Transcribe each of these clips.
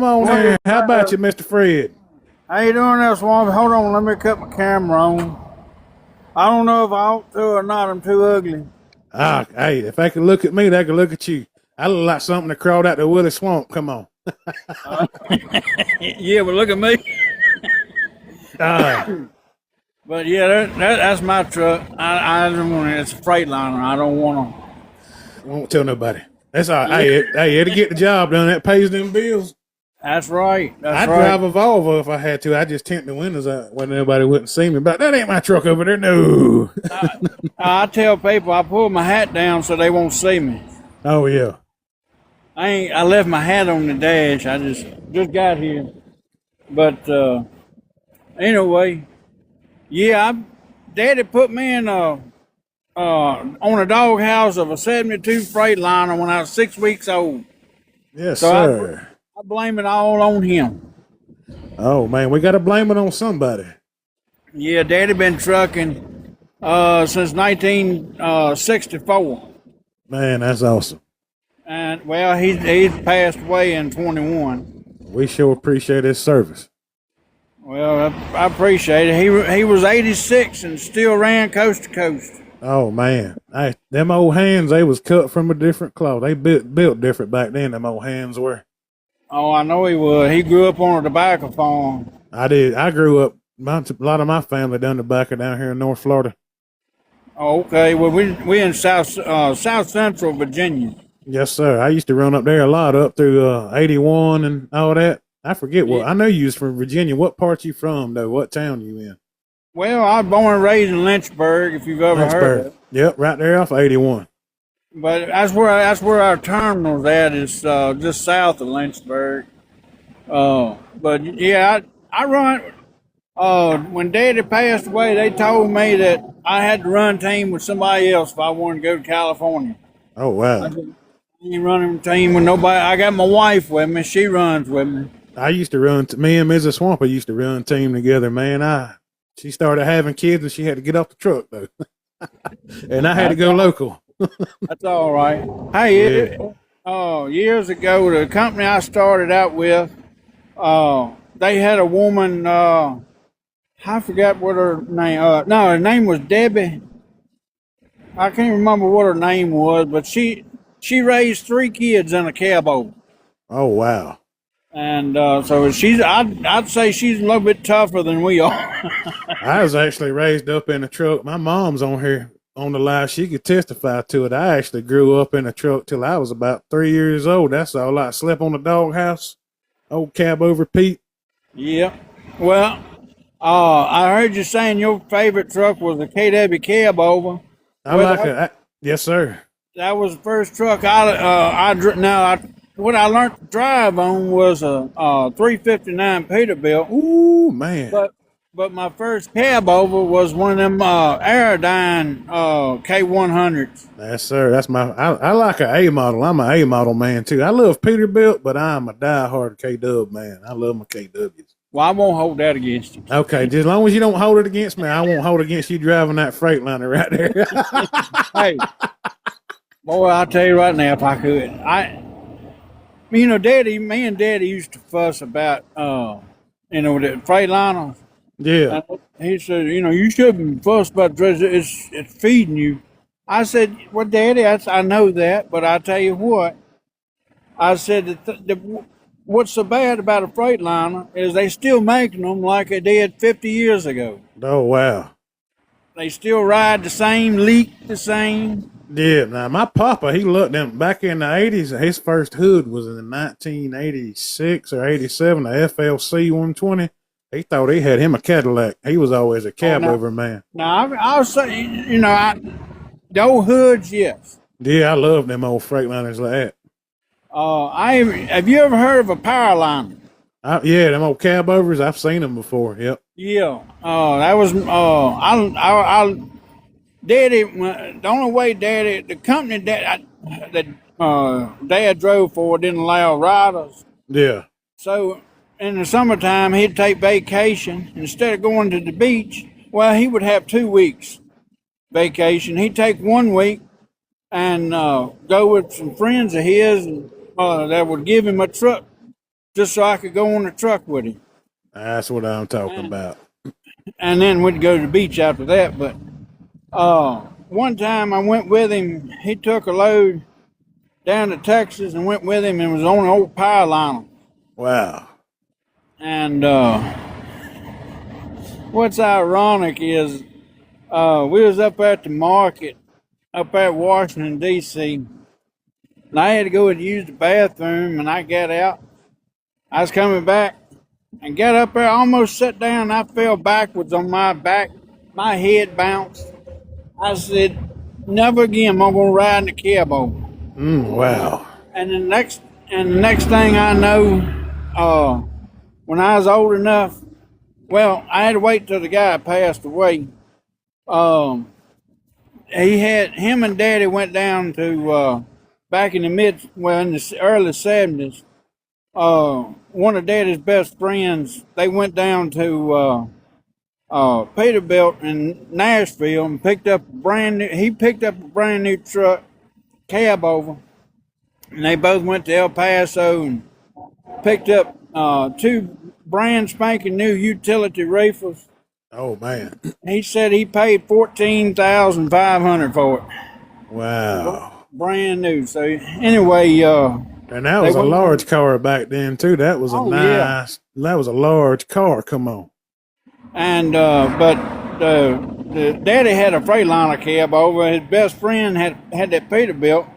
Come on in. How about you, Mr. Fred? How you doing there, Swamp? Hold on, let me cut my camera on. I don't know if I ought to or not. I'm too ugly. Hey, if they could look at me, they could look at you. I look like something that crawled out the woolly swamp. Come on. Yeah, but look at me. Uh, But yeah, that's my truck. I don't want it. It's a Freightliner. I don't want to. won't tell nobody. That's all right. Hey, it'll get the job done. That pays them bills. That's right. I'd drive a Volvo if I had to. I just tint the windows out when nobody wouldn't see me. But that ain't my truck over there. No. I tell people I pull my hat down so they won't see me. Oh yeah. I left my hat on the dash. I just got here. But anyway, yeah, Daddy put me in on a doghouse of a '72 Freightliner when I was 6 weeks old. Yes, So sir. I blame it all on him. Oh man, we got to blame it on somebody. Yeah, Daddy been trucking since 1964, Man, that's awesome. and well, he's passed away in 21. We sure appreciate his service. Well, I appreciate it. He was 86 and still ran coast to coast. Oh man, them old hands, they was cut from a different cloth. They built different back then. Them old hands were. Oh, I know he would. He grew up on a tobacco farm. I did. I grew up. A lot of my family done tobacco down here in North Florida. Oh, okay. Well, we in South Central Virginia. Yes, sir. I used to run up there a lot, up through 81 and all that. I forget what. I know you was from Virginia. What part you from though? What town you in? Well, I was born and raised in Lynchburg. If you've ever heard of it. Yep, right there off 81. But that's where our terminal's at. Is just south of Lynchburg. But yeah, I run. When Daddy passed away, they told me that I had to run team with somebody else if I wanted to go to California. Oh wow. I ain't running team with nobody. I got my wife with me. She runs with me. I used to run. Me and Mrs. Swamper used to run team together. Man, she started having kids and she had to get off the truck though, and I had to go local. That's all right. Hey, years ago, the company I started out with, they had a woman. I forgot what her name. No, her name was Debbie. I can't remember what her name was, but she raised 3 kids in a cowboy. Oh wow. And so I'd say she's a little bit tougher than we are. I was actually raised up in a truck. My mom's on here on the live. She could testify to it. I actually grew up in a truck till I was about 3 years old. That's all. I slept on the doghouse. Old cab over Pete. Yeah. Well, I heard you saying your favorite truck was the KW cab over. Yes, sir. That was the first truck what I learned to drive on was a 359 Peterbilt. Ooh, man. But my first cab over was one of them Aerodyne K100s. Yes, sir. That's I like an A model. I'm an A model man too. I love Peterbilt, but I'm a diehard K-Dub man. I love my KWs. Well, I won't hold that against you. Okay, just as long as you don't hold it against me, I won't hold it against you driving that Freightliner right there. Hey, boy, I'll tell you right now, if I could, me and Daddy used to fuss about, the Freightliners. Yeah. He said, you shouldn't fuss about dress. It's feeding you. I said, well, Daddy, I know that, but I tell you what. I said, what's so bad about a Freightliner is they still making them like they did 50 years ago. Oh, wow. They still ride the same, leak the same. Yeah, now my papa, he looked them back in the 80s. His first hood was in 1986 or 87, the FLC 120. He thought he had him a Cadillac. He was always a cab over man. Now, I'll say, the old hoods, yes. Yeah, I love them old Freightliners like that. Have you ever heard of a Powerliner? Yeah, them old cab overs. I've seen them before. Yep. Yeah. That was Daddy. The only way the company that Dad drove for didn't allow riders. Yeah. So in the summertime, he'd take vacation instead of going to the beach. Well, he would have 2 weeks vacation. He'd take 1 week and go with some friends of his that would give him a truck just so I could go on the truck with him. That's what I'm talking about. And then we'd go to the beach after that. But one time I went with him. He took a load down to Texas and went with him and was on an old power liner. Wow. And what's ironic is we was up at the market up at Washington, D.C., and I had to go and use the bathroom, and I got out. I was coming back and got up there, almost sat down, and I fell backwards on my back. My head bounced. I said, never again am I going to ride in the cab over. Wow. And the next thing I know, when I was old enough, well, I had to wait till the guy passed away. Him and Daddy went down to back in the early 70s. One of Daddy's best friends, they went down to Peterbilt in Nashville and picked up a brand new truck, cab over, and they both went to El Paso and picked up two brand spanking new utility reefers. Oh man. He said he paid $14,500 for it. Wow. Brand new. So anyway, and that was a large car back then too. That was that was a large car. Come on. And but the Daddy had a Freightliner cab over. His best friend had that Peterbilt,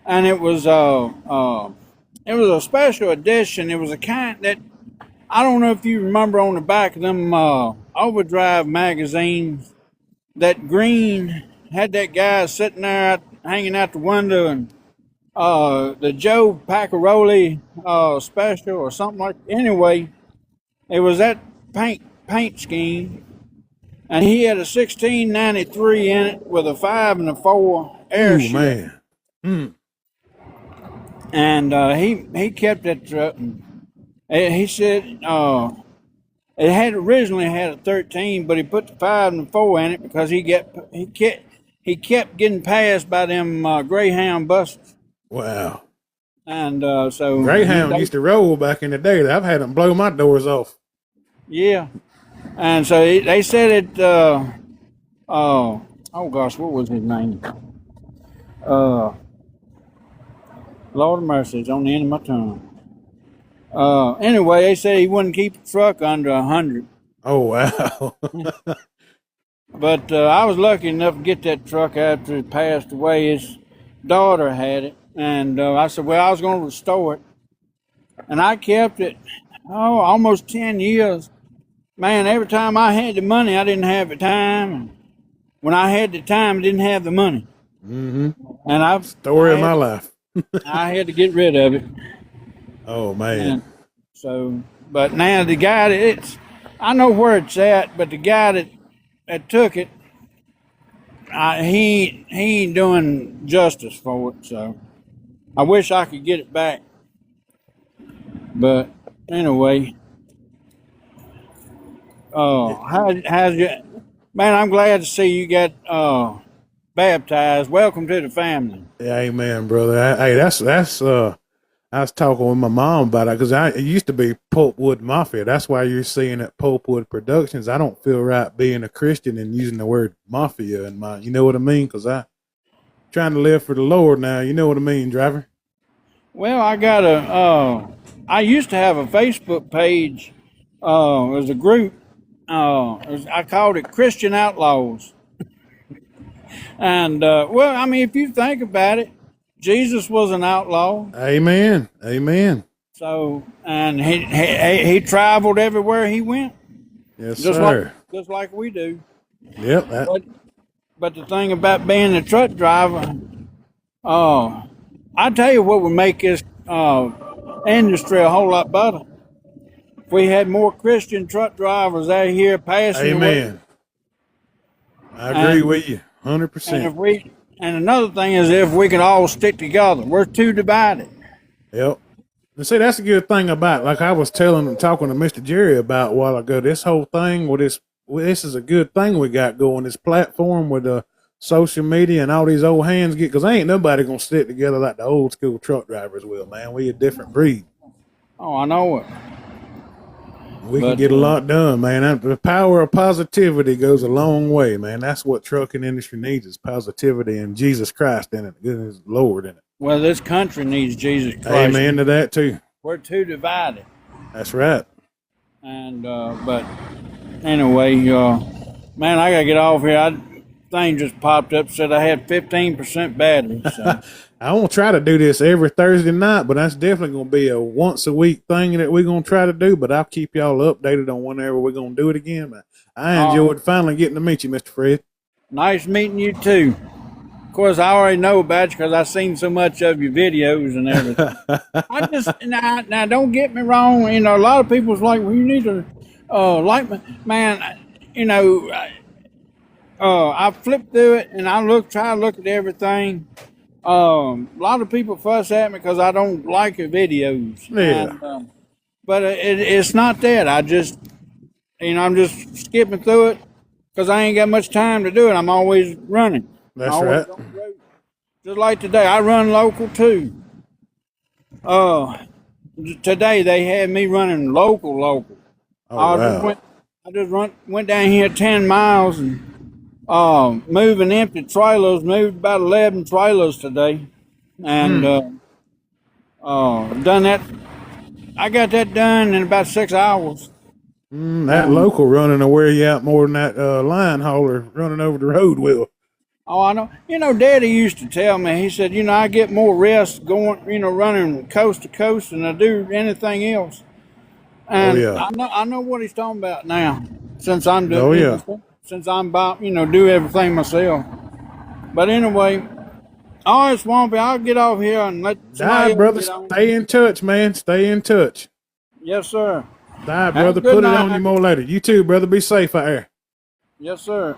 and it was a special edition. It was a kind that, I don't know if you remember, on the back of them Overdrive magazines, that green had that guy sitting there hanging out the window, and the Joe Paccaroli special or something like that. Anyway, it was that paint scheme, and he had a 1693 in it with a 5 and a 4 air shift. Man. And he kept that truck. And he said it had originally had a 13, but he put the 5 and the 4 in it because he kept getting passed by them Greyhound buses. Wow. And so Greyhound used to roll back in the day. I've had them blow my doors off. Yeah. And so they said it. Oh gosh, what was his name? Lord of mercy, it's on the end of my tongue. Anyway, they said he wouldn't keep the truck under 100. Oh wow. But I was lucky enough to get that truck after it passed away. His daughter had it, and I said, well, I was going to restore it, and I kept it almost 10 years. Man, every time I had the money, I didn't have the time. And when I had the time, I didn't have the money. Mm-hmm. And story of my life. I had to get rid of it. Oh man. And so, but now the guy I know where it's at, but the guy that took it, he ain't doing justice for it. So I wish I could get it back. But anyway. How's you, man? I'm glad to see you got baptized. Welcome to the family. Yeah, amen, brother. Hey, that's I was talking with my mom about it because it used to be Pulpwood Mafia. That's why you're seeing at Pulpwood Productions. I don't feel right being a Christian and using the word mafia in my, you know what I mean? Because I'm trying to live for the Lord now. You know what I mean, driver? Well, I used to have a Facebook page. It was a group. I called it Christian Outlaws. And, well, I mean, if you think about it, Jesus was an outlaw. Amen. Amen. So, and he traveled everywhere he went. Yes, sir. Just like we do. Yep. But the thing about being a truck driver, I tell you what would make this industry a whole lot better. If we had more Christian truck drivers out here passing Amen. Away. I agree with you, 100%. And another thing is, if we can all stick together, we're too divided. Yep. And see, that's a good thing about, like I was talking to Mr. Jerry about a while ago, this whole thing with this is a good thing we got going, this platform with social media and all these old hands because ain't nobody going to stick together like the old school truck drivers will, man. We a different breed. Oh, I know it. We can get a lot done, man. The power of positivity goes a long way, man. That's what trucking industry needs is positivity and Jesus Christ in it, his Lord in it. Well, this country needs Jesus Christ. Amen to that too. We're too divided. That's right. And but anyway, man, I gotta get off here. Thing just popped up, said I had 15% battery. So. I won't try to do this every Thursday night, but that's definitely going to be a once a week thing that we're going to try to do. But I'll keep y'all updated on whenever we're going to do it again. But I enjoyed finally getting to meet you, Mr. Fred. Nice meeting you too. Of course, I already know about you because I've seen so much of your videos and everything. I just now don't get me wrong. You know, a lot of people's like, well, you need to like me, man. You know. I flipped through it and I try to look at everything. A lot of people fuss at me because I don't like your videos. Yeah. And, but it's not that. I'm just skipping through it because I ain't got much time to do it. I'm always running. That's right. Just like today, I run local too. Today they had me running local. Oh, wow. I just went down here 10 miles and moving empty trailers, moved about 11 trailers today, and done that. I got that done in about 6 hours. That local running will wear you out more than that line hauler running over the road will. Oh, I know. You know, Daddy used to tell me, he said, you know, I get more rest going, you know, running coast to coast than I do anything else. And I know what he's talking about now, since I'm doing since I'm about, you know, do everything myself. But anyway, all right, Swampy, I'll get off here and let somebody brother, stay in touch, man. Stay in touch. Yes, sir. Brother, put it on you more later. You too, brother. Be safe out there. Yes, sir.